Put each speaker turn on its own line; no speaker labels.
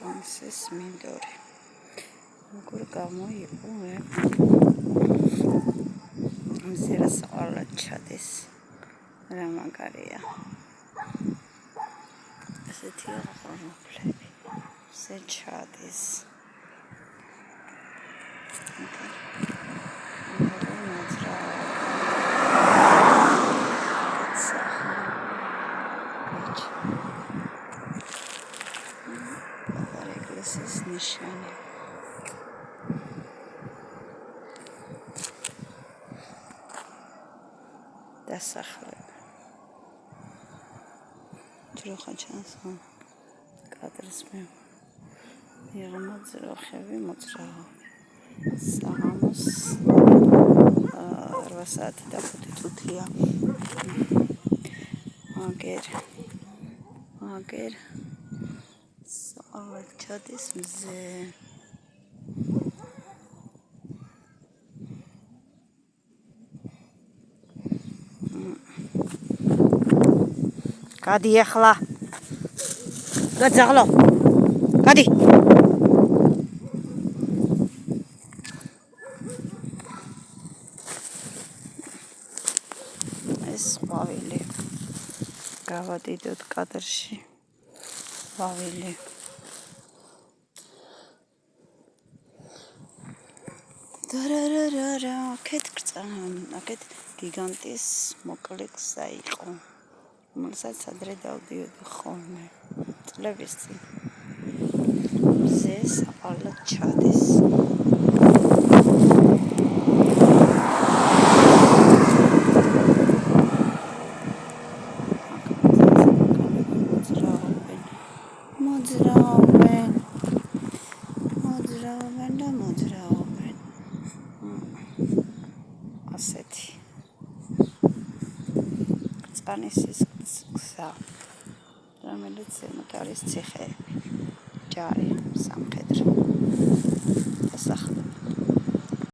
ტონსის მინდორი. როგორ გამოიყურე? მზერა საყვალად ჩადეს. რა მაგარია. ესეთი აყრობლები. ზე ჩადეს. This is Nishani. დასახლება. ძროხა ჩანს კადრის მე. იღმა ძროხები მოძრაობენ. საღამოს 8 საათი და 5 წუთია. აგერ საყვალად ჩადის მზე. გადი ახლა. გაძაღლო. გადი. ეს ყვავილი. გავადიდოთ კადრში. ყვავილი. დარარარა, აქეთ გიგანტის მოკლე გზა იყო. რომელსაც ადრე დავდიოდი ხოლმე. წლების წინ. მზე საყვალად ჩადეს. მოძრაობენ. ასეთი. წანისის გზა. რომელიც ზემოთ არის ციხეები. ჯარი, სამხედრო. დასახლება.